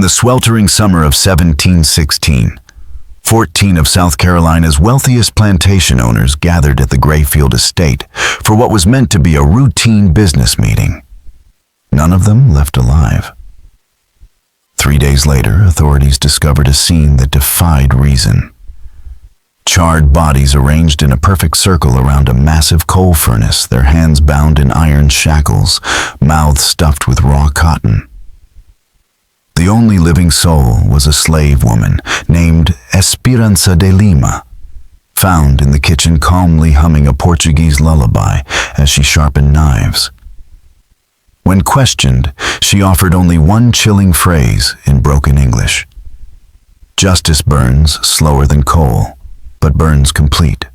In the sweltering summer of 1716, 14 of South Carolina's wealthiest plantation owners gathered at the Grayfield estate for what was meant to be a routine business meeting. None of them left alive. 3 days later, authorities discovered a scene that defied reason. Charred bodies arranged in a perfect circle around a massive coal furnace, their hands bound in iron shackles, mouths stuffed with raw cotton. The only living soul was a slave woman named Esperanza de Lima, found in the kitchen calmly humming a Portuguese lullaby as she sharpened knives. When questioned, she offered only one chilling phrase in broken English. Justice burns slower than coal, but burns complete.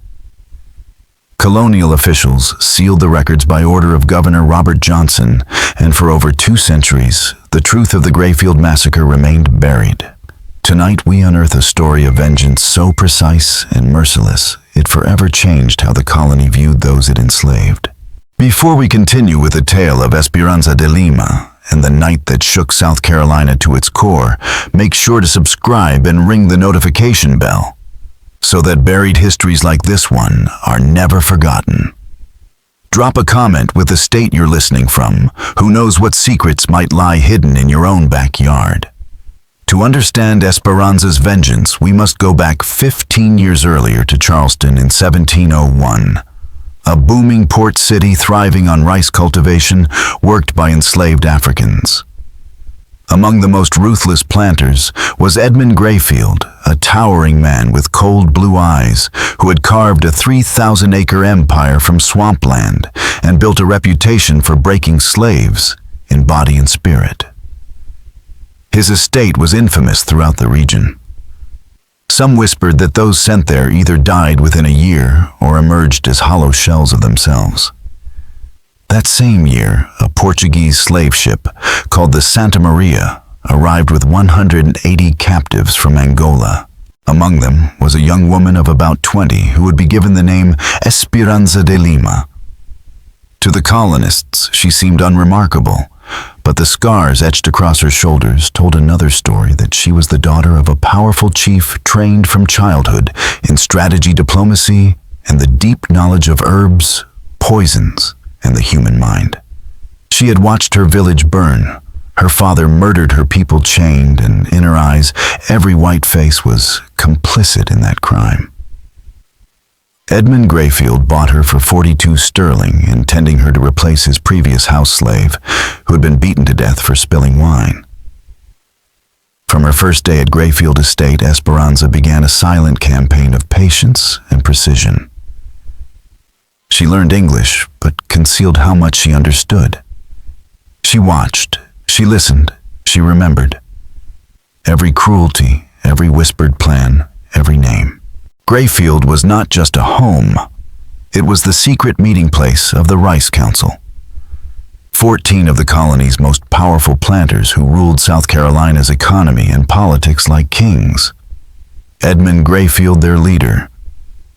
Colonial officials sealed the records by order of Governor Robert Johnson, and for over 2 centuries, the truth of the Grayfield massacre remained buried. Tonight we unearth a story of vengeance so precise and merciless, it forever changed how the colony viewed those it enslaved. Before we continue with the tale of Esperanza de Lima and the night that shook South Carolina to its core, make sure to subscribe and ring the notification bell, so that buried histories like this one are never forgotten. Drop a comment with the state you're listening from. Who knows what secrets might lie hidden in your own backyard? To understand Esperanza's vengeance, we must go back 15 years earlier to Charleston in 1701. A booming port city thriving on rice cultivation, worked by enslaved Africans. Among the most ruthless planters was Edmund Grayfield, a towering man with cold blue eyes who had carved a 3,000-acre empire from swampland and built a reputation for breaking slaves in body and spirit. His estate was infamous throughout the region. Some whispered that those sent there either died within a year or emerged as hollow shells of themselves. That same year, a Portuguese slave ship called the Santa Maria arrived with 180 captives from Angola. Among them was a young woman of about 20 who would be given the name Esperanza de Lima. To the colonists, she seemed unremarkable, but the scars etched across her shoulders told another story, that she was the daughter of a powerful chief trained from childhood in strategy, diplomacy, and the deep knowledge of herbs, poisons, and the human mind. She had watched her village burn. Her father murdered her people chained, and in her eyes, every white face was complicit in that crime. Edmund Grayfield bought her for 42 sterling, intending her to replace his previous house slave, who had been beaten to death for spilling wine. From her first day at Grayfield Estate, Esperanza began a silent campaign of patience and precision. She learned English, but concealed how much she understood. She watched, she listened, she remembered. Every cruelty, every whispered plan, every name. Grayfield was not just a home. It was the secret meeting place of the Rice Council. 14 of the colony's most powerful planters who ruled South Carolina's economy and politics like kings. Edmund Grayfield, their leader.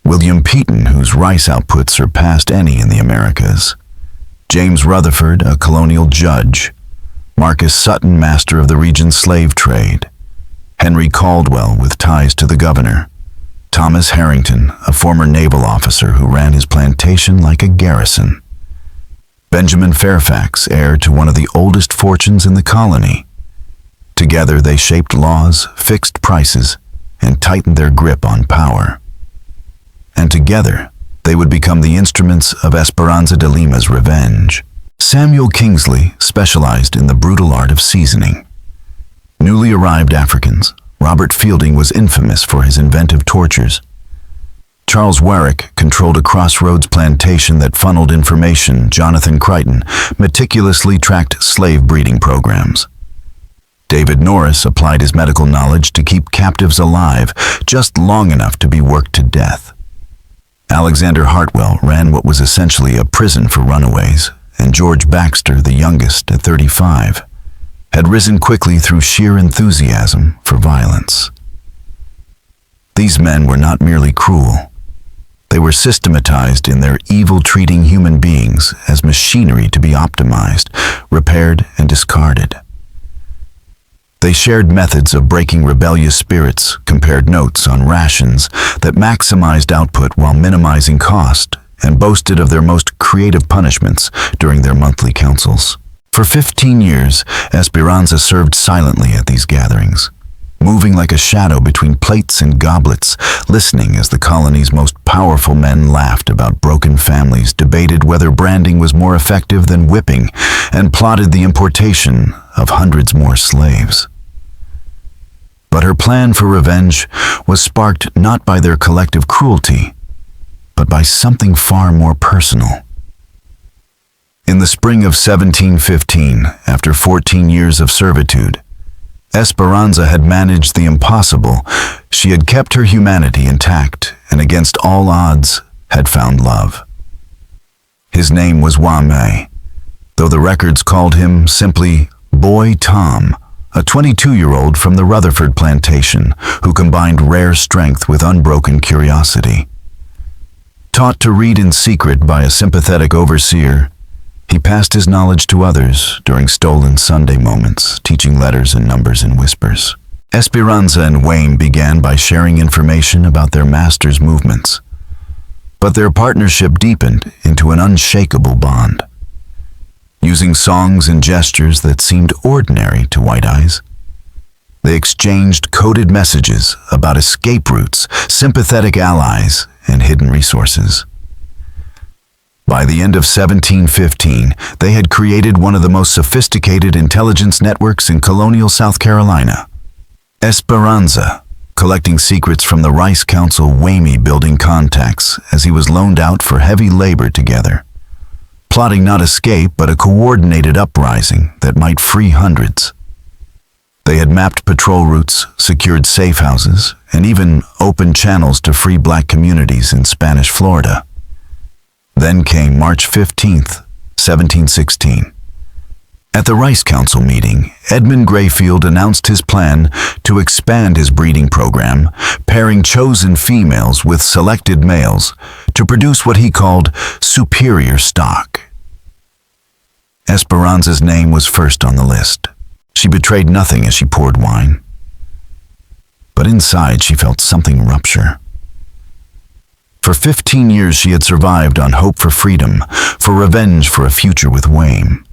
William Peton, whose rice output surpassed any in the Americas. James Rutherford, a colonial judge. Marcus Sutton, master of the region's slave trade. Henry Caldwell, with ties to the governor. Thomas Harrington, a former naval officer who ran his plantation like a garrison. Benjamin Fairfax, heir to one of the oldest fortunes in the colony. Together they shaped laws, fixed prices, and tightened their grip on power. And together they would become the instruments of Esperanza de Lima's revenge. Samuel Kingsley specialized in the brutal art of seasoning. Newly arrived Africans, Robert Fielding was infamous for his inventive tortures. Charles Warwick controlled a crossroads plantation that funneled information. Jonathan Crichton meticulously tracked slave breeding programs. David Norris applied his medical knowledge to keep captives alive just long enough to be worked to death. Alexander Hartwell ran what was essentially a prison for runaways, and George Baxter, the youngest at 35, had risen quickly through sheer enthusiasm for violence. These men were not merely cruel. They were systematized in their evil, treating human beings as machinery to be optimized, repaired, and discarded. They shared methods of breaking rebellious spirits, compared notes on rations that maximized output while minimizing cost, and boasted of their most creative punishments during their monthly councils. For 15 years, Esperanza served silently at these gatherings, moving like a shadow between plates and goblets, listening as the colony's most powerful men laughed about broken families, debated whether branding was more effective than whipping, and plotted the importation of hundreds more slaves. But her plan for revenge was sparked not by their collective cruelty, but by something far more personal. In the spring of 1715, after 14 years of servitude, Esperanza had managed the impossible. She had kept her humanity intact and against all odds had found love. His name was Wame, though the records called him simply Boy Tom, a 22-year-old from the Rutherford plantation who combined rare strength with unbroken curiosity. Taught to read in secret by a sympathetic overseer, he passed his knowledge to others during stolen Sunday moments, teaching letters and numbers in whispers. Esperanza and Wayne began by sharing information about their master's movements, but their partnership deepened into an unshakable bond. Using songs and gestures that seemed ordinary to White Eyes, they exchanged coded messages about escape routes, sympathetic allies, and hidden resources. By the end of 1715, they had created one of the most sophisticated intelligence networks in colonial South Carolina. Esperanza, collecting secrets from the Rice Council, Wamey building contacts as he was loaned out for heavy labor together, plotting not escape but a coordinated uprising that might free hundreds. They had mapped patrol routes, secured safe houses, and even opened channels to free black communities in Spanish Florida. Then came March 15th, 1716. At the Rice Council meeting, Edmund Grayfield announced his plan to expand his breeding program, pairing chosen females with selected males to produce what he called superior stock. Esperanza's name was first on the list. She betrayed nothing as she poured wine. But inside she felt something rupture. For 15 years she had survived on hope for freedom, for revenge for a future with Wayne.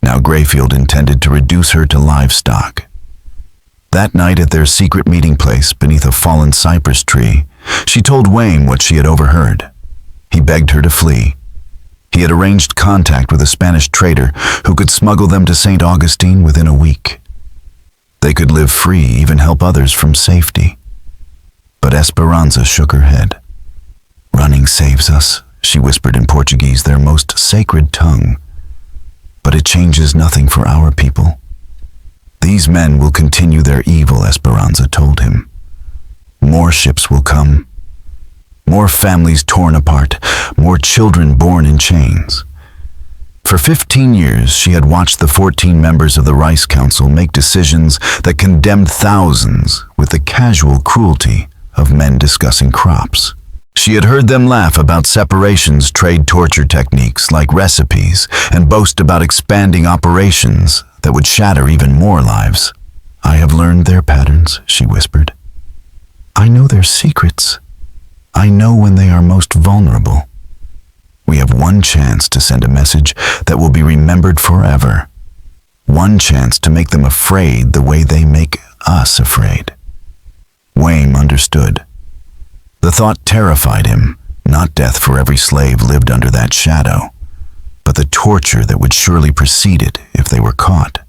Now Grayfield intended to reduce her to livestock. That night at their secret meeting place beneath a fallen cypress tree, she told Wayne what she had overheard. He begged her to flee. He had arranged contact with a Spanish trader who could smuggle them to St. Augustine within a week. They could live free, even help others from safety. But Esperanza shook her head. "Running saves us," she whispered in Portuguese, their most sacred tongue. "But it changes nothing for our people. These men will continue their evil," Esperanza told him. "More ships will come. More families torn apart, more children born in chains." For 15 years, she had watched the 14 members of the Rice Council make decisions that condemned thousands with the casual cruelty of men discussing crops. She had heard them laugh about separations, trade torture techniques like recipes, and boast about expanding operations that would shatter even more lives. "I have learned their patterns," she whispered. "I know their secrets. I know when they are most vulnerable. We have one chance to send a message that will be remembered forever. One chance to make them afraid the way they make us afraid." Wayne understood. The thought terrified him, not death for every slave lived under that shadow, but the torture that would surely precede it if they were caught.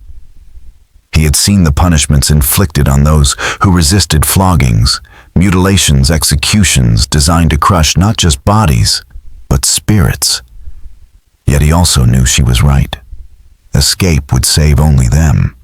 He had seen the punishments inflicted on those who resisted: floggings, mutilations, executions designed to crush not just bodies, but spirits. Yet he also knew she was right. Escape would save only them.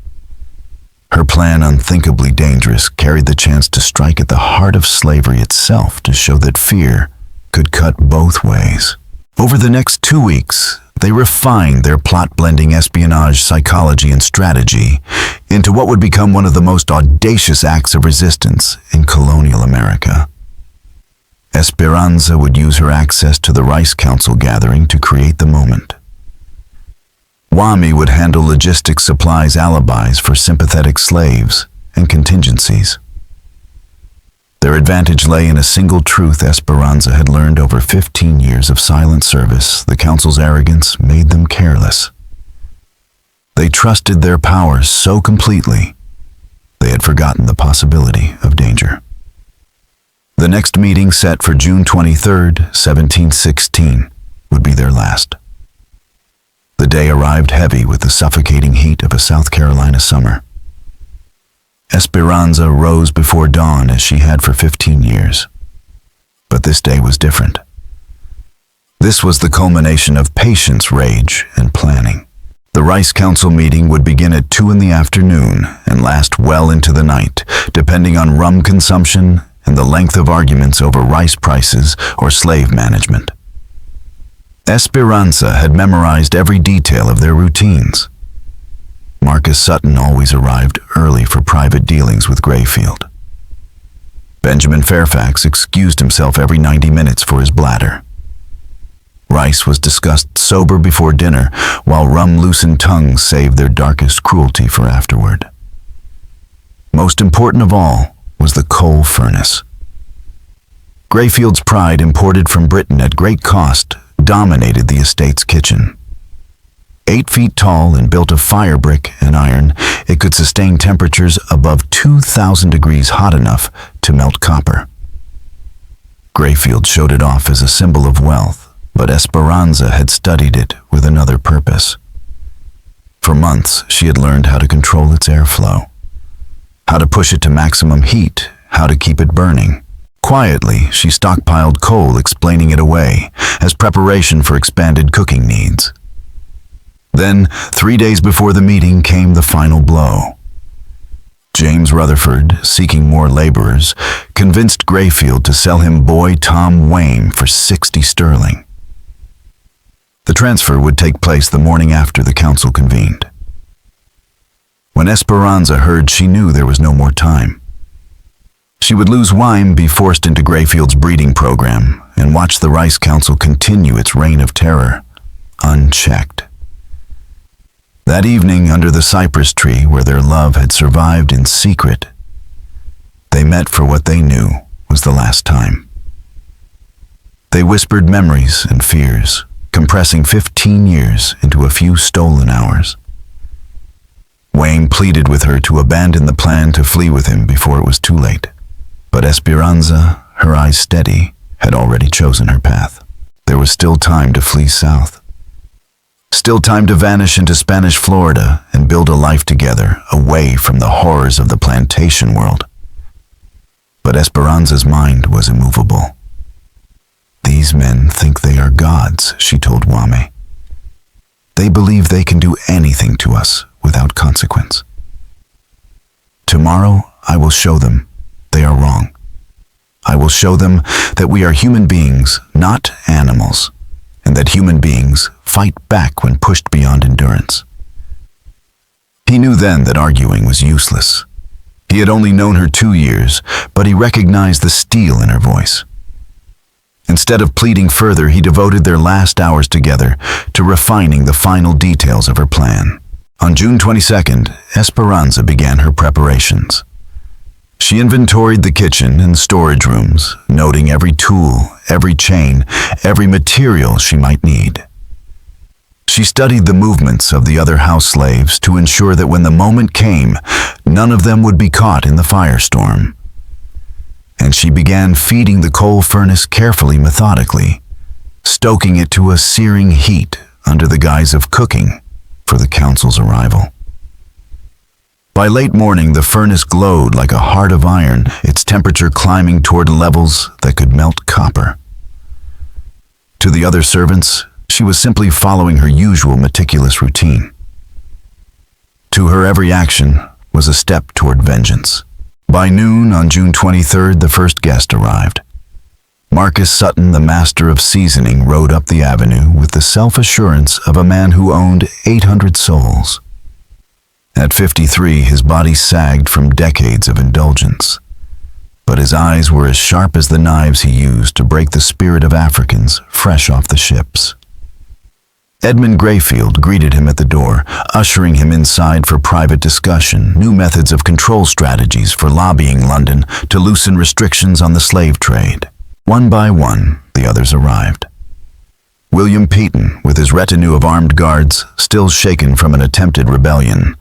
Her plan, unthinkably dangerous, carried the chance to strike at the heart of slavery itself to show that fear could cut both ways. Over the next 2 weeks, they refined their plot-blending espionage, psychology, and strategy into what would become one of the most audacious acts of resistance in colonial America. Esperanza would use her access to the Rice Council gathering to create the moment. Wami would handle logistics, supplies, alibis for sympathetic slaves, and contingencies. Their advantage lay in a single truth Esperanza had learned over 15 years of silent service. The council's arrogance made them careless. They trusted their powers so completely, they had forgotten the possibility of danger. The next meeting, set for June 23, 1716, would be their last. The day arrived heavy with the suffocating heat of a South Carolina summer. Esperanza rose before dawn as she had for 15 years. But this day was different. This was the culmination of patience, rage, and planning. The Rice Council meeting would begin at 2 in the afternoon and last well into the night, depending on rum consumption and the length of arguments over rice prices or slave management. Esperanza had memorized every detail of their routines. Marcus Sutton always arrived early for private dealings with Grayfield. Benjamin Fairfax excused himself every 90 minutes for his bladder. Rice was discussed sober before dinner, while rum-loosened tongues saved their darkest cruelty for afterward. Most important of all was the coal furnace. Grayfield's pride, imported from Britain at great cost, dominated the estate's kitchen. 8 feet tall and built of fire brick and iron, it could sustain temperatures above 2,000 degrees hot enough to melt copper. Grayfield showed it off as a symbol of wealth, but Esperanza had studied it with another purpose. For months, she had learned how to control its airflow, how to push it to maximum heat, how to keep it burning. Quietly, she stockpiled coal, explaining it away as preparation for expanded cooking needs. Then, 3 days before the meeting, came the final blow. James Rutherford, seeking more laborers, convinced Grayfield to sell him boy Tom Wayne for 60 sterling. The transfer would take place the morning after the council convened. When Esperanza heard, she knew there was no more time. She would lose Wime, be forced into Grayfield's breeding program, and watch the Rice Council continue its reign of terror, unchecked. That evening, under the cypress tree where their love had survived in secret, they met for what they knew was the last time. They whispered memories and fears, compressing 15 years into a few stolen hours. Wayne pleaded with her to abandon the plan to flee with him before it was too late. But Esperanza, her eyes steady, had already chosen her path. There was still time to flee south. Still time to vanish into Spanish Florida and build a life together, away from the horrors of the plantation world. But Esperanza's mind was immovable. "These men think they are gods," she told Wame. "They believe they can do anything to us without consequence. Tomorrow I will show them they are wrong. I will show them that we are human beings, not animals, and that human beings fight back when pushed beyond endurance." He knew then that arguing was useless. He had only known her 2 years, but he recognized the steel in her voice. Instead of pleading further, he devoted their last hours together to refining the final details of her plan. On June 22nd, Esperanza began her preparations. She inventoried the kitchen and storage rooms, noting every tool, every chain, every material she might need. She studied the movements of the other house slaves to ensure that when the moment came, none of them would be caught in the firestorm. And she began feeding the coal furnace carefully, methodically, stoking it to a searing heat under the guise of cooking for the council's arrival. By late morning, the furnace glowed like a heart of iron, its temperature climbing toward levels that could melt copper. To the other servants, she was simply following her usual meticulous routine. To her, every action was a step toward vengeance. By noon on June 23rd, the first guest arrived. Marcus Sutton, the master of seasoning, rode up the avenue with the self-assurance of a man who owned 800 souls. At 53, his body sagged from decades of indulgence, but his eyes were as sharp as the knives he used to break the spirit of Africans fresh off the ships. Edmund Grayfield greeted him at the door, ushering him inside for private discussion, new methods of control strategies for lobbying London to loosen restrictions on the slave trade. One by one, the others arrived. William Peaton, with his retinue of armed guards, still shaken from an attempted rebellion.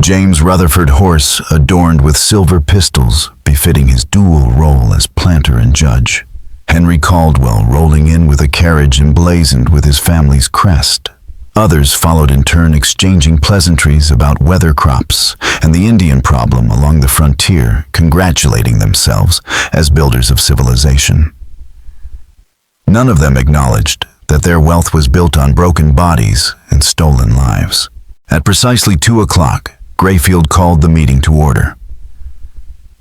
James Rutherford Horse, adorned with silver pistols, befitting his dual role as planter and judge. Henry Caldwell rolling in with a carriage emblazoned with his family's crest. Others followed in turn, exchanging pleasantries about weather crops and the Indian problem along the frontier, congratulating themselves as builders of civilization. None of them acknowledged that their wealth was built on broken bodies and stolen lives. At precisely 2 o'clock, Grayfield called the meeting to order.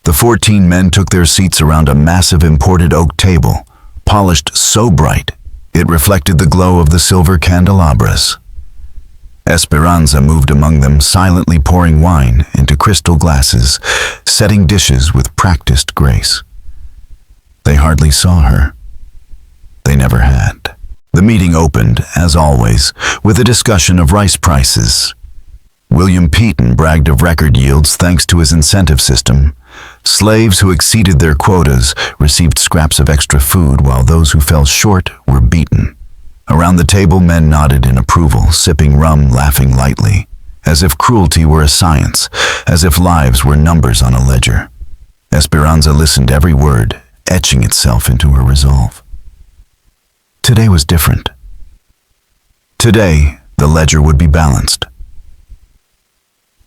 The 14 men took their seats around a massive imported oak table, polished so bright it reflected the glow of the silver candelabras. Esperanza moved among them, silently pouring wine into crystal glasses, setting dishes with practiced grace. They hardly saw her. They never had. The meeting opened, as always, with a discussion of rice prices. William Peaton bragged of record yields thanks to his incentive system. Slaves who exceeded their quotas received scraps of extra food, while those who fell short were beaten. Around the table, men nodded in approval, sipping rum, laughing lightly, as if cruelty were a science, as if lives were numbers on a ledger. Esperanza listened every word, etching itself into her resolve. Today was different. Today, the ledger would be balanced.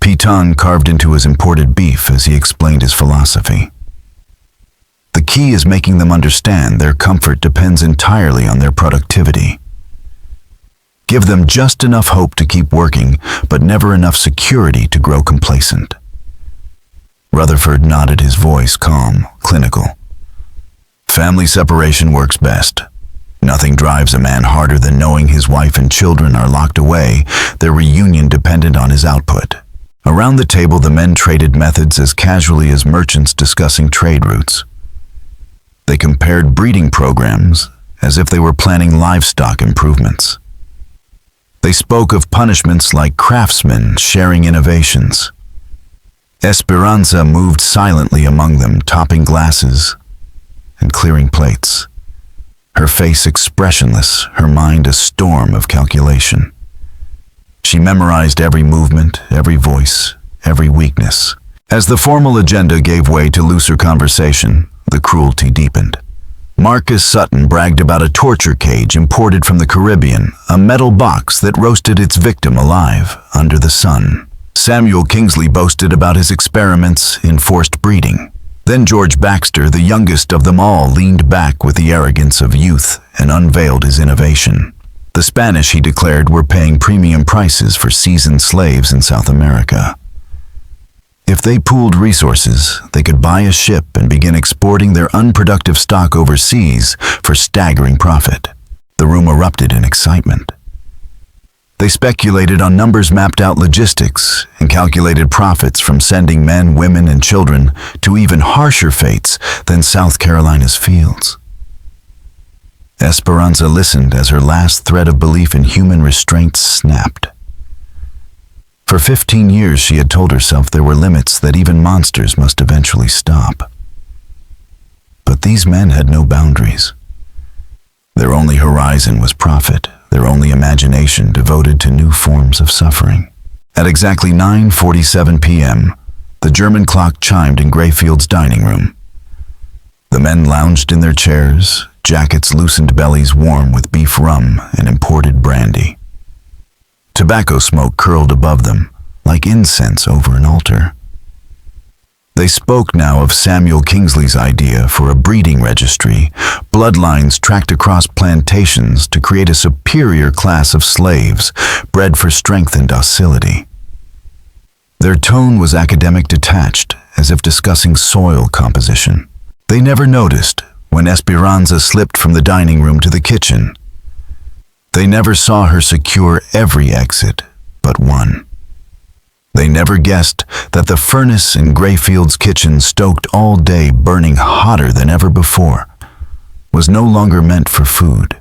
Peaton carved into his imported beef as he explained his philosophy. The key is making them understand their comfort depends entirely on their productivity. Give them just enough hope to keep working, but never enough security to grow complacent. Rutherford nodded, his voice calm, clinical. Family separation works best. Nothing drives a man harder than knowing his wife and children are locked away, their reunion dependent on his output. Around the table, the men traded methods as casually as merchants discussing trade routes. They compared breeding programs as if they were planning livestock improvements. They spoke of punishments like craftsmen sharing innovations. Esperanza moved silently among them, topping glasses and clearing plates. Her face expressionless, her mind a storm of calculation. She memorized every movement, every voice, every weakness. As the formal agenda gave way to looser conversation, the cruelty deepened. Marcus Sutton bragged about a torture cage imported from the Caribbean, a metal box that roasted its victim alive under the sun. Samuel Kingsley boasted about his experiments in forced breeding. Then George Baxter, the youngest of them all, leaned back with the arrogance of youth and unveiled his innovation. The Spanish, he declared, were paying premium prices for seasoned slaves in South America. If they pooled resources, they could buy a ship and begin exporting their unproductive stock overseas for staggering profit. The room erupted in excitement. They speculated on numbers, mapped out logistics, and calculated profits from sending men, women, and children to even harsher fates than South Carolina's fields. Esperanza listened as her last thread of belief in human restraint snapped. For 15 years she had told herself there were limits, that even monsters must eventually stop. But these men had no boundaries. Their only horizon was profit, their only imagination devoted to new forms of suffering. At exactly 9:47 p.m., the German clock chimed in Grayfield's dining room. The men lounged in their chairs, jackets loosened, bellies warm with beef rum and imported brandy. Tobacco smoke curled above them, like incense over an altar. They spoke now of Samuel Kingsley's idea for a breeding registry, bloodlines tracked across plantations to create a superior class of slaves, bred for strength and docility. Their tone was academic, detached, as if discussing soil composition. They never noticed when Esperanza slipped from the dining room to the kitchen. They never saw her secure every exit but one. They never guessed that the furnace in Grayfield's kitchen, stoked all day, burning hotter than ever before, was no longer meant for food.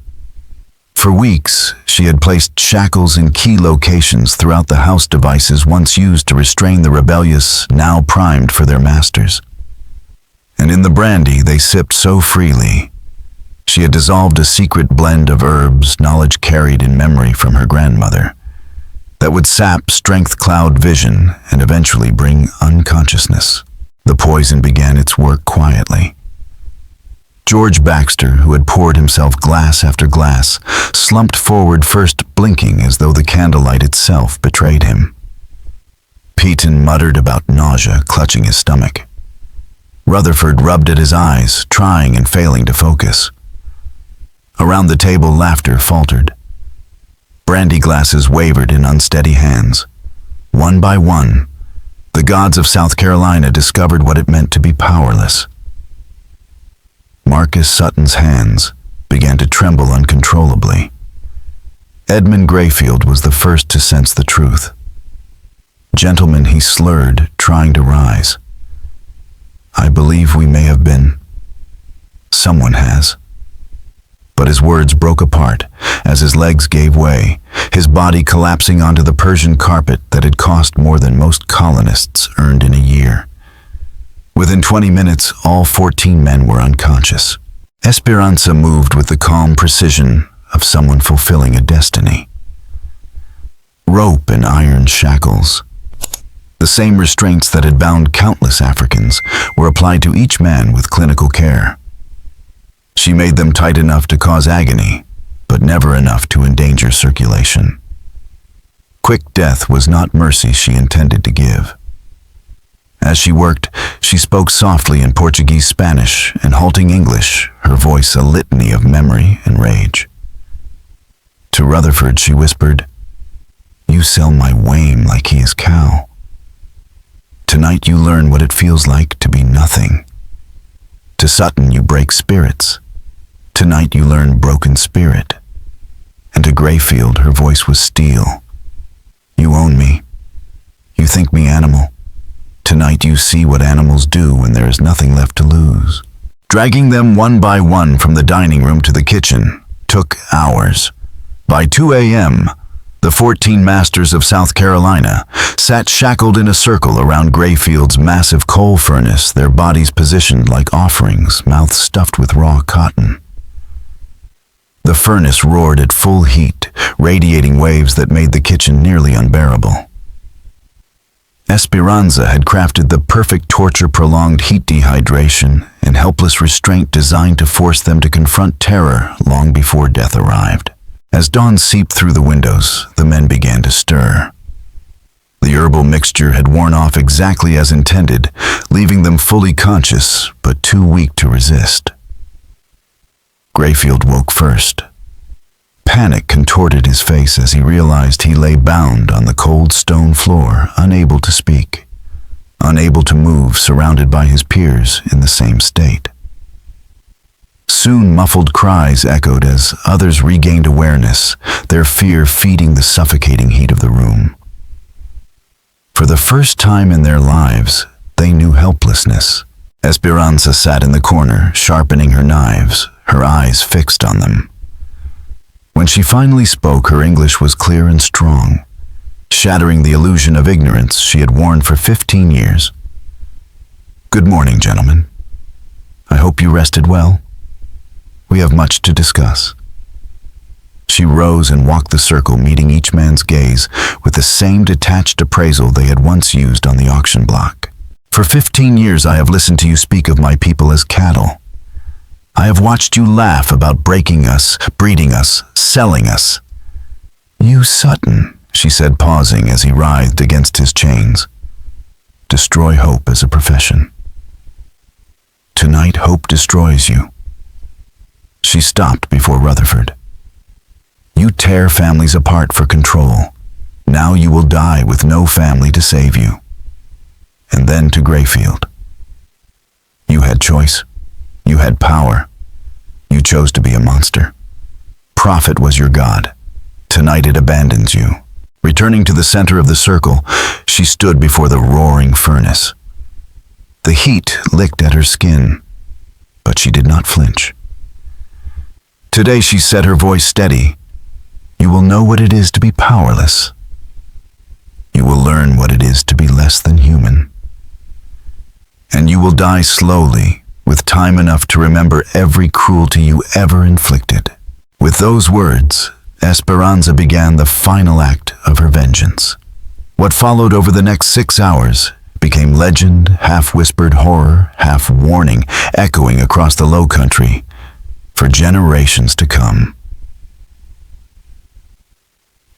For weeks, she had placed shackles in key locations throughout the house, devices once used to restrain the rebellious, now primed for their masters. And in the brandy they sipped so freely, she had dissolved a secret blend of herbs, knowledge carried in memory from her grandmother, that would sap strength, cloud vision, and eventually bring unconsciousness. The poison began its work quietly. George Baxter, who had poured himself glass after glass, slumped forward, first blinking as though the candlelight itself betrayed him. Peyton muttered about nausea, clutching his stomach. Rutherford rubbed at his eyes, trying and failing to focus. Around the table, laughter faltered. Brandy glasses wavered in unsteady hands. One by one, the gods of South Carolina discovered what it meant to be powerless. Marcus Sutton's hands began to tremble uncontrollably. Edmund Grayfield was the first to sense the truth. "Gentlemen," he slurred, trying to rise. "I believe we may have been. Someone has." But his words broke apart as his legs gave way, his body collapsing onto the Persian carpet that had cost more than most colonists earned in a year. Within 20 minutes, all 14 men were unconscious. Esperanza moved with the calm precision of someone fulfilling a destiny. Rope and iron shackles, the same restraints that had bound countless Africans, were applied to each man with clinical care. She made them tight enough to cause agony, but never enough to endanger circulation. Quick death was not mercy she intended to give. As she worked, she spoke softly in Portuguese, Spanish, and halting English, her voice a litany of memory and rage. To Rutherford she whispered, "You sell my Wayne like he is cow. Tonight you learn what it feels like to be nothing. To Sutton you break spirits. Tonight you learn broken spirit." And to Grayfield her voice was steel. "You own me. You think me animal. Tonight you see what animals do when there is nothing left to lose." Dragging them one by one from the dining room to the kitchen took hours. By 2 a.m., the 14 masters of South Carolina sat shackled in a circle around Grayfield's massive coal furnace, their bodies positioned like offerings, mouths stuffed with raw cotton. The furnace roared at full heat, radiating waves that made the kitchen nearly unbearable. Esperanza had crafted the perfect torture, prolonged heat dehydration, and helpless restraint designed to force them to confront terror long before death arrived. As dawn seeped through the windows, the men began to stir. The herbal mixture had worn off exactly as intended, leaving them fully conscious, but too weak to resist. Grayfield woke first. Panic contorted his face as he realized he lay bound on the cold stone floor, unable to speak, unable to move, surrounded by his peers in the same state. Soon muffled cries echoed as others regained awareness, their fear feeding the suffocating heat of the room. For the first time in their lives, they knew helplessness. Esperanza sat in the corner, sharpening her knives, her eyes fixed on them. When she finally spoke, her English was clear and strong, shattering the illusion of ignorance she had worn for 15 years. "Good morning, gentlemen. I hope you rested well. We have much to discuss." She rose and walked the circle, meeting each man's gaze with the same detached appraisal they had once used on the auction block. "For 15 years I have listened to you speak of my people as cattle. I have watched you laugh about breaking us, breeding us, selling us." "You, Sutton," she said, pausing as he writhed against his chains. "Destroy hope as a profession. Tonight hope destroys you." She stopped before Rutherford. "You tear families apart for control. Now you will die with no family to save you." And then to Grayfield. "You had choice. You had power. You chose to be a monster. Profit was your god. Tonight it abandons you." Returning to the center of the circle, she stood before the roaring furnace. The heat licked at her skin, but she did not flinch. Today she said, her voice steady, You will know what it is to be powerless. You will learn what it is to be less than human. And you will die slowly, with time enough to remember every cruelty you ever inflicted. With those words, Esperanza began the final act of her vengeance. What followed over the next 6 hours became legend, half-whispered horror, half-warning, echoing across the Low Country for generations to come.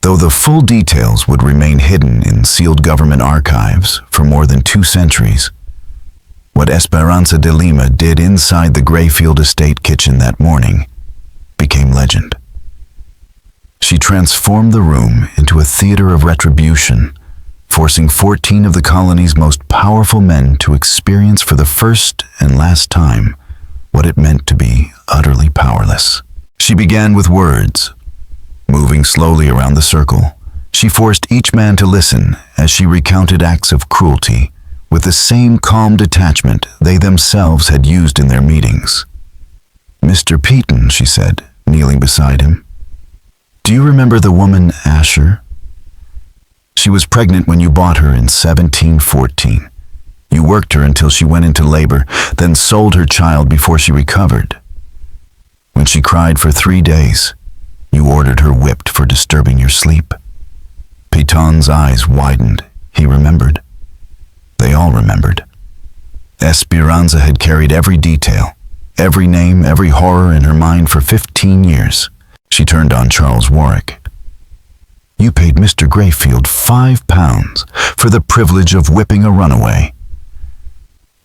Though the full details would remain hidden in sealed government archives for more than 2 centuries, what Esperanza de Lima did inside the Grayfield estate kitchen that morning became legend. She transformed the room into a theater of retribution, forcing 14 of the colony's most powerful men to experience for the first and last time what it meant to be utterly powerless. She began with words. Moving slowly around the circle, she forced each man to listen as she recounted acts of cruelty with the same calm detachment they themselves had used in their meetings. "Mr. Peaton," she said, kneeling beside him, "do you remember the woman Asher? She was pregnant when you bought her in 1714. You worked her until she went into labor, then sold her child before she recovered. When she cried for 3 days, you ordered her whipped for disturbing your sleep." Pétion's eyes widened. He remembered. They all remembered. Esperanza had carried every detail, every name, every horror in her mind for 15 years. She turned on Charles Warwick. "You paid Mr. Grayfield £5 for the privilege of whipping a runaway.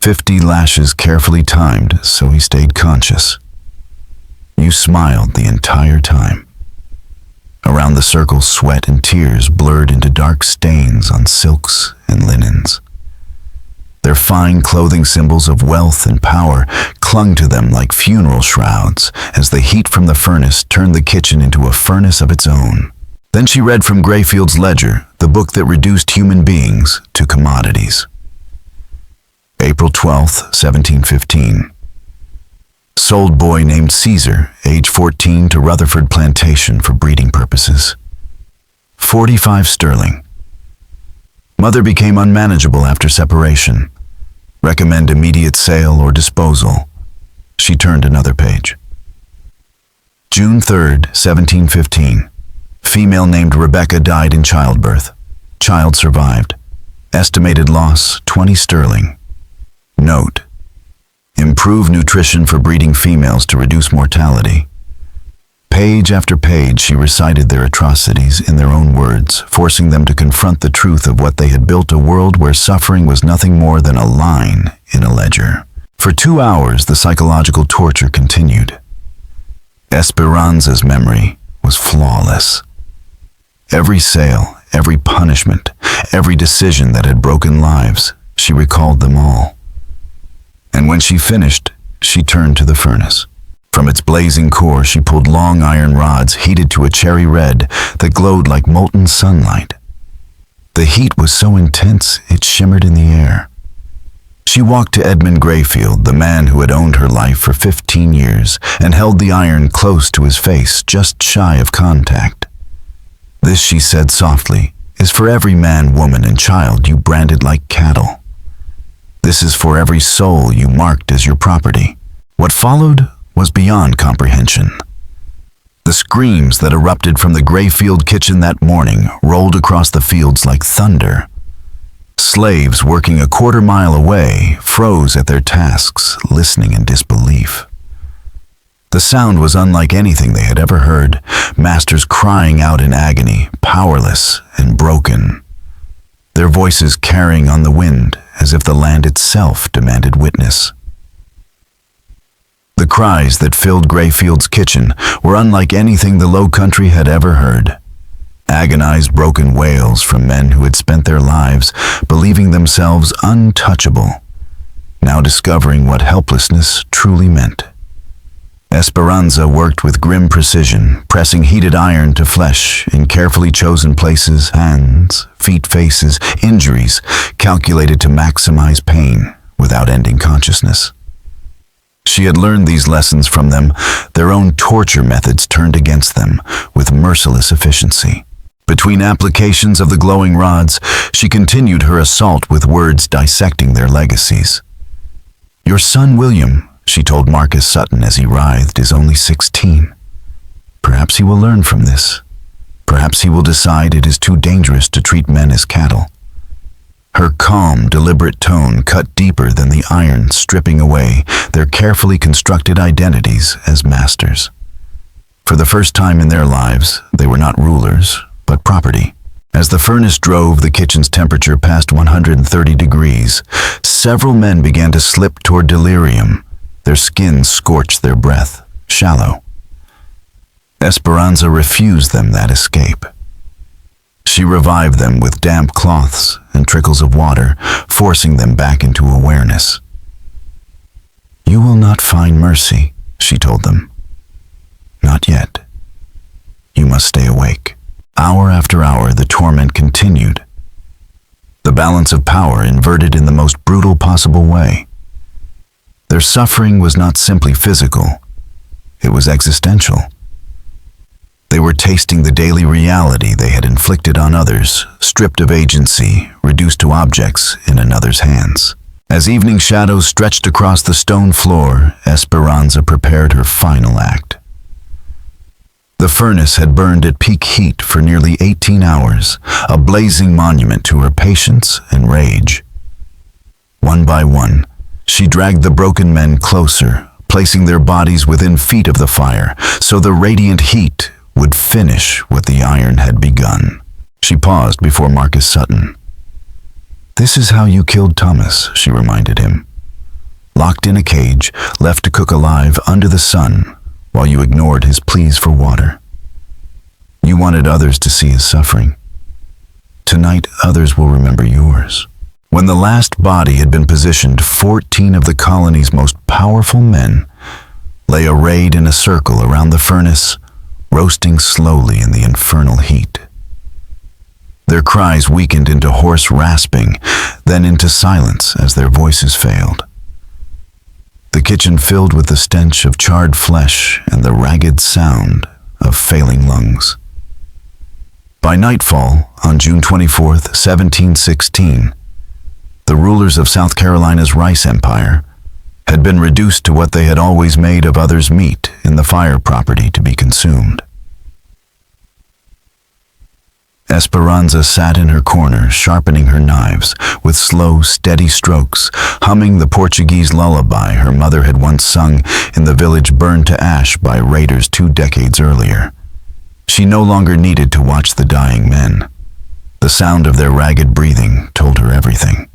50 lashes carefully timed so he stayed conscious. You smiled the entire time." Around the circle, sweat and tears blurred into dark stains on silks and linens. Their fine clothing symbols of wealth and power clung to them like funeral shrouds as the heat from the furnace turned the kitchen into a furnace of its own. Then she read from Grayfield's ledger, the book that reduced human beings to commodities. April 12, 1715. Sold boy named Caesar, age 14, to Rutherford Plantation for breeding purposes. 45 sterling. Mother became unmanageable after separation. Recommend immediate sale or disposal. She turned another page. June 3rd, 1715. Female named Rebecca died in childbirth. Child survived. Estimated loss, 20 sterling. Note: improve nutrition for breeding females to reduce mortality. Page after page, she recited their atrocities in their own words, forcing them to confront the truth of what they had built, a world where suffering was nothing more than a line in a ledger. For 2 hours, the psychological torture continued. Esperanza's memory was flawless. Every sale, every punishment, every decision that had broken lives, she recalled them all. And when she finished, she turned to the furnace. From its blazing core, she pulled long iron rods heated to a cherry red that glowed like molten sunlight. The heat was so intense it shimmered in the air. She walked to Edmund Grayfield, the man who had owned her life for 15 years, and held the iron close to his face, just shy of contact. "This," she said softly, "is for every man, woman, and child you branded like cattle. This is for every soul you marked as your property." What followed was beyond comprehension. The screams that erupted from the Grayfield kitchen that morning rolled across the fields like thunder. Slaves working a quarter mile away froze at their tasks, listening in disbelief. The sound was unlike anything they had ever heard, masters crying out in agony, powerless and broken, their voices carrying on the wind as if the land itself demanded witness. The cries that filled Grayfield's kitchen were unlike anything the Low Country had ever heard. Agonized, broken wails from men who had spent their lives believing themselves untouchable, now discovering what helplessness truly meant. Esperanza worked with grim precision, pressing heated iron to flesh in carefully chosen places, hands, feet, faces, injuries calculated to maximize pain without ending consciousness. She had learned these lessons from them, their own torture methods turned against them with merciless efficiency. Between applications of the glowing rods, she continued her assault with words dissecting their legacies. "Your son William," she told Marcus Sutton as he writhed, "is only 16. Perhaps he will learn from this. Perhaps he will decide it is too dangerous to treat men as cattle." Her calm, deliberate tone cut deeper than the iron, stripping away their carefully constructed identities as masters. For the first time in their lives, they were not rulers, but property. As the furnace drove the kitchen's temperature past 130 degrees, several men began to slip toward delirium. Their skins scorched their breath, shallow. Esperanza refused them that escape. She revived them with damp cloths and trickles of water, forcing them back into awareness. "You will not find mercy," she told them. "Not yet. You must stay awake." Hour after hour, the torment continued. The balance of power inverted in the most brutal possible way. Their suffering was not simply physical, it was existential. They were tasting the daily reality they had inflicted on others, stripped of agency, reduced to objects in another's hands. As evening shadows stretched across the stone floor, Esperanza prepared her final act. The furnace had burned at peak heat for nearly 18 hours, a blazing monument to her patience and rage. One by one, she dragged the broken men closer, placing their bodies within feet of the fire, so the radiant heat would finish what the iron had begun. She paused before Marcus Sutton. "This is how you killed Thomas," she reminded him. "Locked in a cage, left to cook alive under the sun, while you ignored his pleas for water. You wanted others to see his suffering. Tonight, others will remember yours." When the last body had been positioned, 14 of the colony's most powerful men lay arrayed in a circle around the furnace, roasting slowly in the infernal heat. Their cries weakened into hoarse rasping, then into silence as their voices failed. The kitchen filled with the stench of charred flesh and the ragged sound of failing lungs. By nightfall, on June 24th, 1716, the rulers of South Carolina's rice empire had been reduced to what they had always made of others' meat in the fire property to be consumed. Esperanza sat in her corner, sharpening her knives with slow, steady strokes, humming the Portuguese lullaby her mother had once sung in the village burned to ash by raiders 2 decades earlier. She no longer needed to watch the dying men. The sound of their ragged breathing told her everything.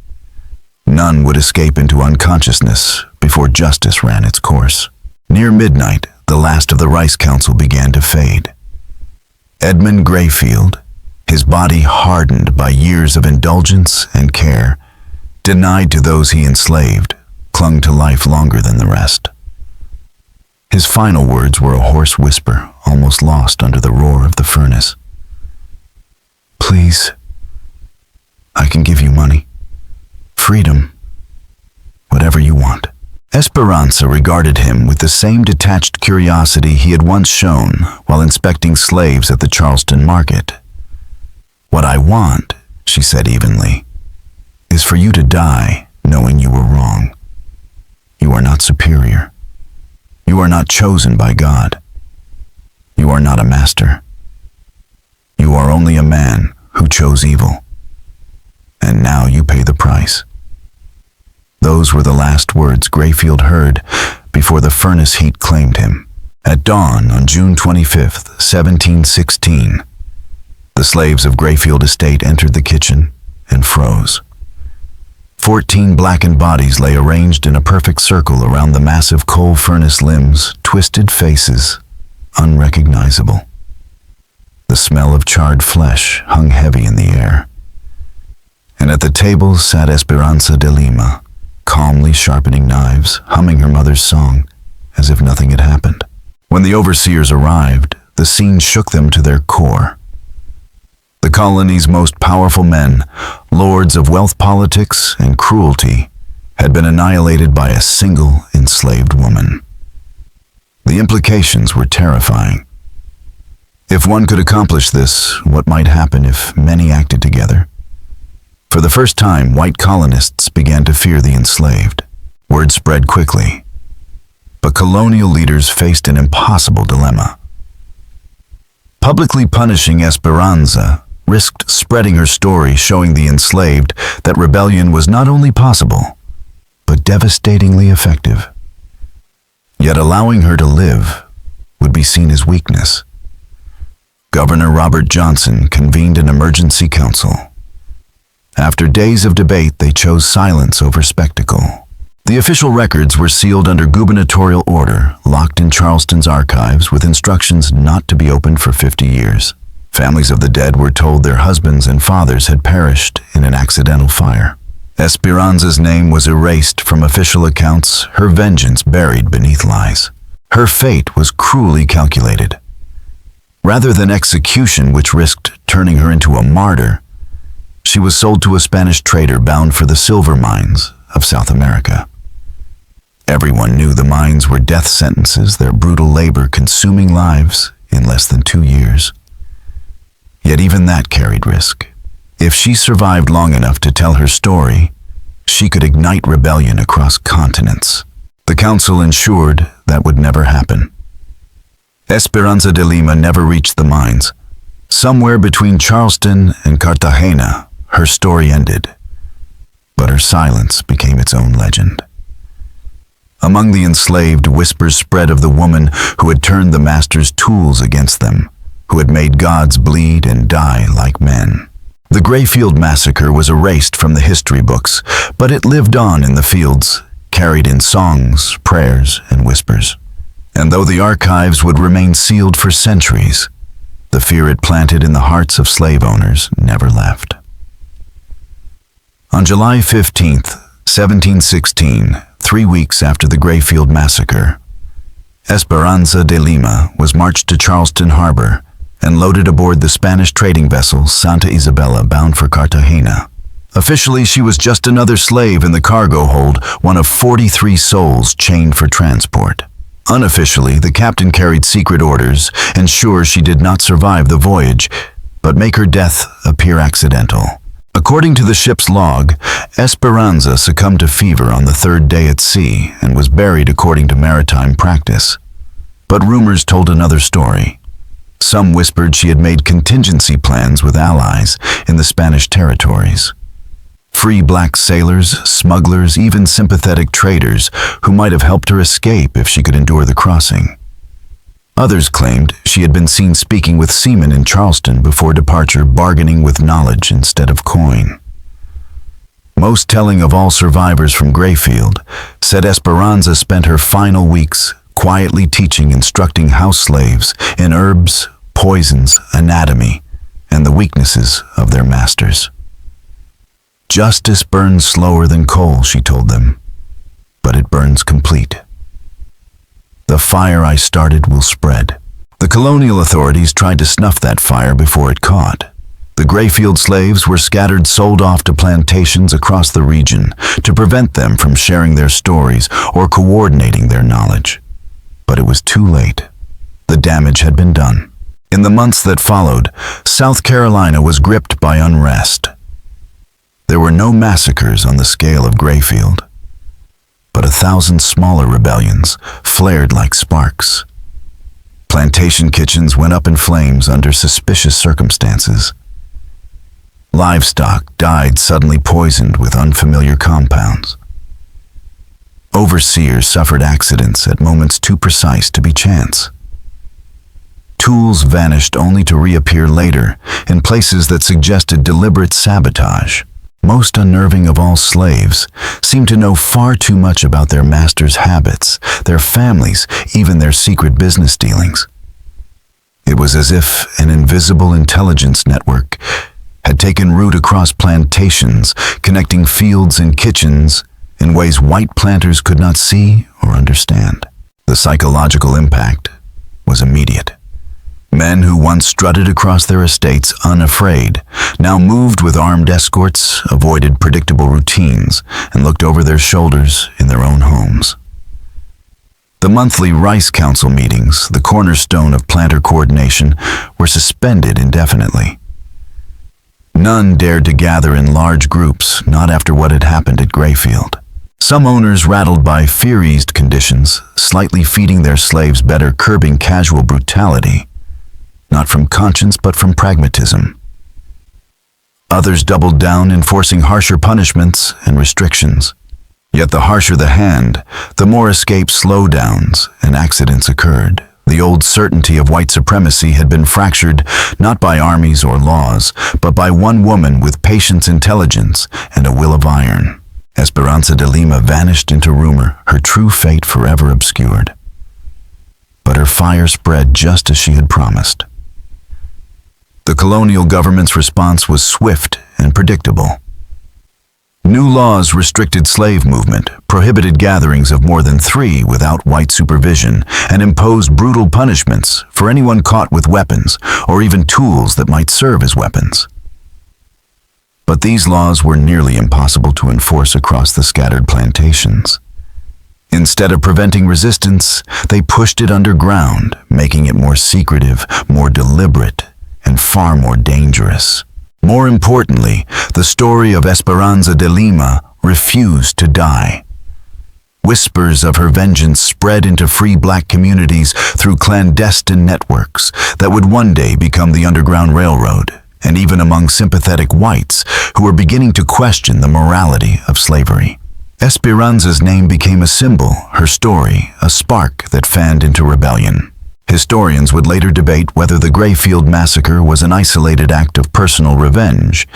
None would escape into unconsciousness before justice ran its course. Near midnight, the last of the Rice Council began to fade. Edmund Grayfield, his body hardened by years of indulgence and care, denied to those he enslaved, clung to life longer than the rest. His final words were a hoarse whisper, almost lost under the roar of the furnace. "Please, I can give you money. Freedom. Whatever you want." Esperanza regarded him with the same detached curiosity he had once shown while inspecting slaves at the Charleston market. "What I want," she said evenly, "is for you to die knowing you were wrong. You are not superior. You are not chosen by God. You are not a master. You are only a man who chose evil. And now you pay the price." Those were the last words Grayfield heard before the furnace heat claimed him. At dawn on June 25th, 1716, the slaves of Grayfield Estate entered the kitchen and froze. 14 blackened bodies lay arranged in a perfect circle around the massive coal furnace limbs, twisted faces, unrecognizable. The smell of charred flesh hung heavy in the air. And at the tables sat Esperanza de Lima, calmly sharpening knives, humming her mother's song, as if nothing had happened. When the overseers arrived, the scene shook them to their core. The colony's most powerful men, lords of wealth, politics, and cruelty, had been annihilated by a single enslaved woman. The implications were terrifying. If one could accomplish this, what might happen if many acted together? For the first time, white colonists began to fear the enslaved. Word spread quickly. But colonial leaders faced an impossible dilemma. Publicly punishing Esperanza risked spreading her story, showing the enslaved that rebellion was not only possible, but devastatingly effective. Yet allowing her to live would be seen as weakness. Governor Robert Johnson convened an emergency council. After days of debate, they chose silence over spectacle. The official records were sealed under gubernatorial order, locked in Charleston's archives with instructions not to be opened for 50 years. Families of the dead were told their husbands and fathers had perished in an accidental fire. Esperanza's name was erased from official accounts, her vengeance buried beneath lies. Her fate was cruelly calculated. Rather than execution, which risked turning her into a martyr, she was sold to a Spanish trader bound for the silver mines of South America. Everyone knew the mines were death sentences, their brutal labor consuming lives in less than 2 years. Yet even that carried risk. If she survived long enough to tell her story, she could ignite rebellion across continents. The council ensured that would never happen. Esperanza de Lima never reached the mines. Somewhere between Charleston and Cartagena, her story ended, but her silence became its own legend. Among the enslaved, whispers spread of the woman who had turned the master's tools against them, who had made gods bleed and die like men. The Grayfield Massacre was erased from the history books, but it lived on in the fields, carried in songs, prayers, and whispers. And though the archives would remain sealed for centuries, the fear it planted in the hearts of slave owners never left. On July 15, 1716, 3 weeks after the Grayfield Massacre, Esperanza de Lima was marched to Charleston Harbor and loaded aboard the Spanish trading vessel Santa Isabella bound for Cartagena. Officially, she was just another slave in the cargo hold, one of 43 souls chained for transport. Unofficially, the captain carried secret orders, ensure she did not survive the voyage, but make her death appear accidental. According to the ship's log, Esperanza succumbed to fever on the 3rd day at sea and was buried according to maritime practice. But rumors told another story. Some whispered she had made contingency plans with allies in the Spanish territories. Free black sailors, smugglers, even sympathetic traders who might have helped her escape if she could endure the crossing. Others claimed she had been seen speaking with seamen in Charleston before departure, bargaining with knowledge instead of coin. Most telling of all survivors from Grayfield said Esperanza spent her final weeks quietly teaching, instructing house slaves in herbs, poisons, anatomy, and the weaknesses of their masters. Justice burns slower than coal, she told them, but it burns complete. The fire I started will spread. The colonial authorities tried to snuff that fire before it caught. The Grayfield slaves were scattered, sold off to plantations across the region to prevent them from sharing their stories or coordinating their knowledge. But it was too late. The damage had been done. In the months that followed, South Carolina was gripped by unrest. There were no massacres on the scale of Grayfield, but 1,000 smaller rebellions flared like sparks. Plantation kitchens went up in flames under suspicious circumstances. Livestock died suddenly poisoned with unfamiliar compounds. Overseers suffered accidents at moments too precise to be chance. Tools vanished only to reappear later in places that suggested deliberate sabotage. Most unnerving of all, slaves seemed to know far too much about their masters' habits, their families, even their secret business dealings. It was as if an invisible intelligence network had taken root across plantations, connecting fields and kitchens in ways white planters could not see or understand. The psychological impact was immediate. Men who once strutted across their estates unafraid, now moved with armed escorts, avoided predictable routines, and looked over their shoulders in their own homes. The monthly Rice Council meetings, the cornerstone of planter coordination, were suspended indefinitely. None dared to gather in large groups, not after what had happened at Grayfield. Some owners, rattled by fear-eased conditions, slightly feeding their slaves better, curbing casual brutality, not from conscience but from pragmatism. Others doubled down, enforcing harsher punishments and restrictions. Yet the harsher the hand, the more escape slowdowns and accidents occurred. The old certainty of white supremacy had been fractured not by armies or laws, but by one woman with patience, intelligence, and a will of iron. Esperanza de Lima vanished into rumor, her true fate forever obscured. But her fire spread just as she had promised. The colonial government's response was swift and predictable. New laws restricted slave movement, prohibited gatherings of more than 3 without white supervision, and imposed brutal punishments for anyone caught with weapons or even tools that might serve as weapons. But these laws were nearly impossible to enforce across the scattered plantations. Instead of preventing resistance, they pushed it underground, making it more secretive, more deliberate, and far more dangerous. More importantly, the story of Esperanza de Lima refused to die. Whispers of her vengeance spread into free black communities through clandestine networks that would one day become the Underground Railroad, and even among sympathetic whites who were beginning to question the morality of slavery. Esperanza's name became a symbol, her story a spark that fanned into rebellion. Historians would later debate whether the Grayfield massacre was an isolated act of personal revenge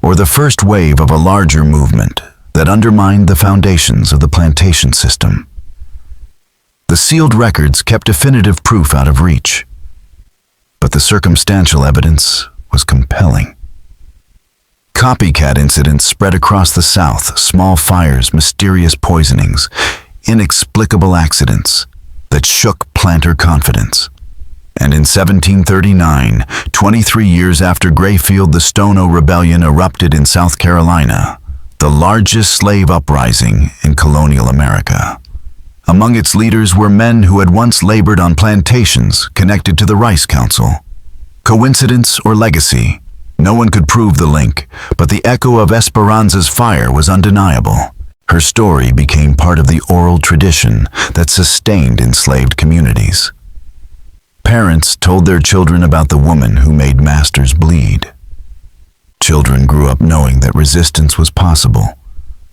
or the first wave of a larger movement that undermined the foundations of the plantation system. The sealed records kept definitive proof out of reach, but the circumstantial evidence was compelling. Copycat incidents spread across the South, small fires, mysterious poisonings, inexplicable accidents that shook planter confidence. And in 1739, 23 years after Grayfield, the Stono Rebellion erupted in South Carolina, the largest slave uprising in colonial America. Among its leaders were men who had once labored on plantations connected to the Rice Council. Coincidence or legacy? No one could prove the link, but the echo of Esperanza's fire was undeniable. Her story became part of the oral tradition that sustained enslaved communities. Parents told their children about the woman who made masters bleed. Children grew up knowing that resistance was possible,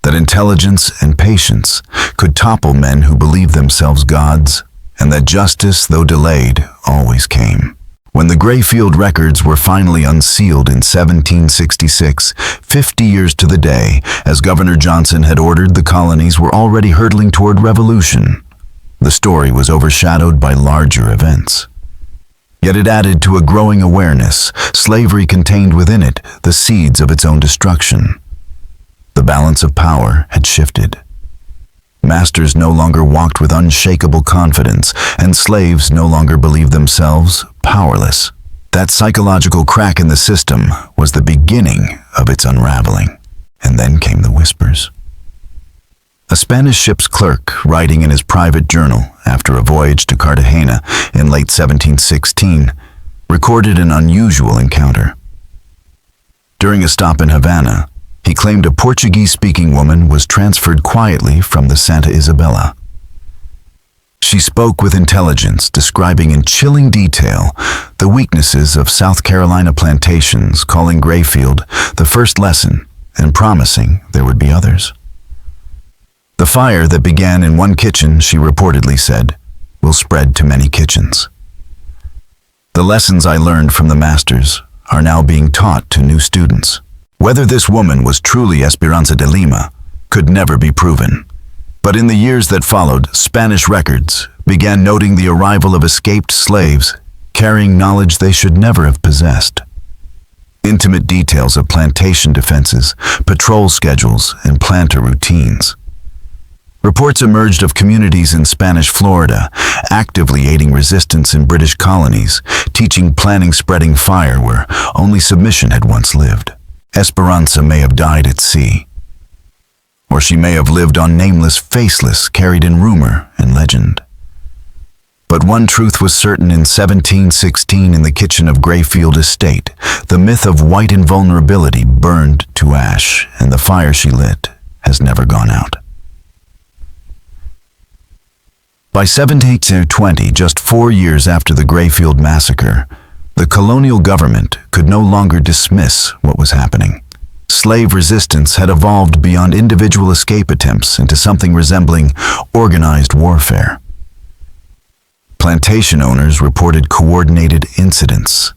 that intelligence and patience could topple men who believed themselves gods, and that justice, though delayed, always came. When the Grayfield records were finally unsealed in 1766, 50 years to the day, as Governor Johnson had ordered, the colonies were already hurtling toward revolution. The story was overshadowed by larger events. Yet it added to a growing awareness. Slavery contained within it the seeds of its own destruction. The balance of power had shifted. Masters no longer walked with unshakable confidence, and slaves no longer believed themselves powerless. That psychological crack in the system was the beginning of its unraveling. And then came the whispers. A Spanish ship's clerk, writing in his private journal after a voyage to Cartagena in late 1716, recorded an unusual encounter. During a stop in Havana, he claimed a Portuguese-speaking woman was transferred quietly from the Santa Isabella. She spoke with intelligence, describing in chilling detail the weaknesses of South Carolina plantations, calling Grayfield the first lesson and promising there would be others. The fire that began in one kitchen, she reportedly said, will spread to many kitchens. The lessons I learned from the masters are now being taught to new students. Whether this woman was truly Esperanza de Lima could never be proven. But in the years that followed, Spanish records began noting the arrival of escaped slaves carrying knowledge they should never have possessed. Intimate details of plantation defenses, patrol schedules, and planter routines. Reports emerged of communities in Spanish Florida, actively aiding resistance in British colonies, teaching planning spreading fire where only submission had once lived. Esperanza may have died at sea, or she may have lived on nameless, faceless, carried in rumor and legend. But one truth was certain in 1716 in the kitchen of Greyfield Estate, the myth of white invulnerability burned to ash, and the fire she lit has never gone out. By 1720, just 4 years after the Greyfield massacre, the colonial government could no longer dismiss what was happening. Slave resistance had evolved beyond individual escape attempts into something resembling organized warfare. Plantation owners reported coordinated incidents,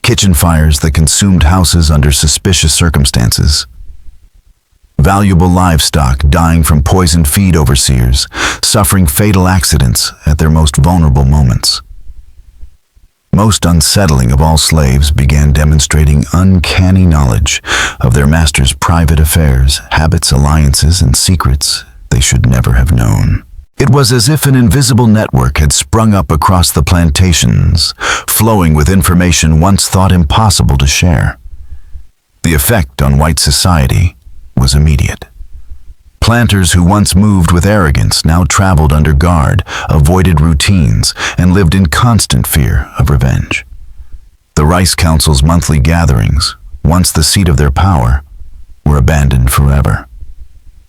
kitchen fires that consumed houses under suspicious circumstances, valuable livestock dying from poisoned feed overseers, suffering fatal accidents at their most vulnerable moments. Most unsettling of all, slaves began demonstrating uncanny knowledge of their master's private affairs, habits, alliances, and secrets they should never have known. It was as if an invisible network had sprung up across the plantations, flowing with information once thought impossible to share. The effect on white society was immediate. Planters who once moved with arrogance now traveled under guard, avoided routines, and lived in constant fear of revenge. The Rice Council's monthly gatherings, once the seat of their power, were abandoned forever.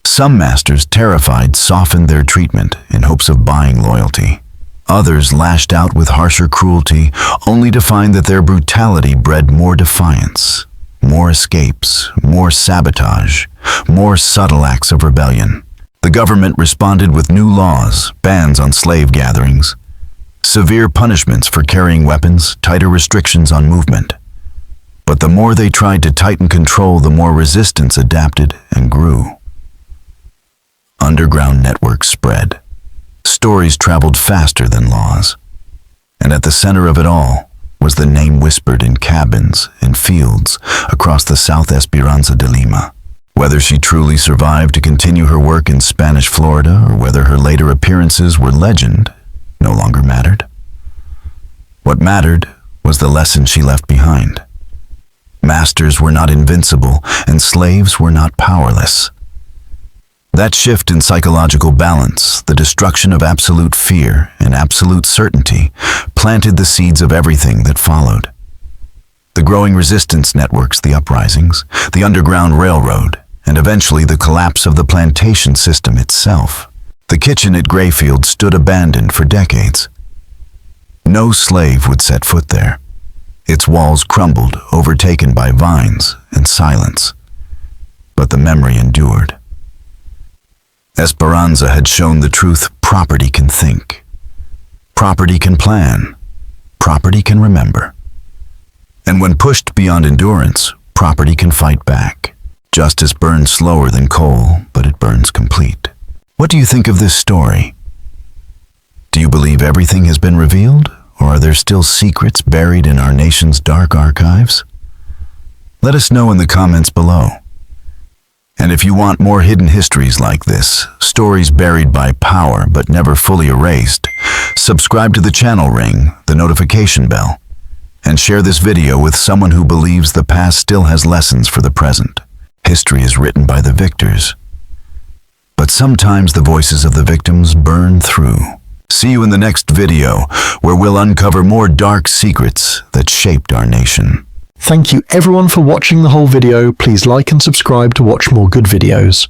Some masters, terrified, softened their treatment in hopes of buying loyalty. Others lashed out with harsher cruelty, only to find that their brutality bred more defiance, more escapes, more sabotage, more subtle acts of rebellion. The government responded with new laws, bans on slave gatherings, severe punishments for carrying weapons, tighter restrictions on movement. But the more they tried to tighten control, the more resistance adapted and grew. Underground networks spread. Stories traveled faster than laws. And at the center of it all was the name whispered in cabins and fields across the South Esperanza de Lima. Whether she truly survived to continue her work in Spanish Florida or whether her later appearances were legend no longer mattered. What mattered was the lesson she left behind. Masters were not invincible and slaves were not powerless. That shift in psychological balance, the destruction of absolute fear and absolute certainty, planted the seeds of everything that followed. The growing resistance networks, the uprisings, the Underground Railroad, and eventually the collapse of the plantation system itself. The kitchen at Greyfield stood abandoned for decades. No slave would set foot there. Its walls crumbled, overtaken by vines and silence. But the memory endured. Esperanza had shown the truth: property can think. Property can plan. Property can remember. And when pushed beyond endurance, property can fight back. Justice burns slower than coal, but it burns complete. What do you think of this story? Do you believe everything has been revealed, or are there still secrets buried in our nation's dark archives? Let us know in the comments below. And if you want more hidden histories like this, stories buried by power but never fully erased, subscribe to the channel, ring the notification bell, and share this video with someone who believes the past still has lessons for the present. History is written by the victors, but sometimes the voices of the victims burn through. See you in the next video, where we'll uncover more dark secrets that shaped our nation. Thank you everyone for watching the whole video. Please like and subscribe to watch more good videos.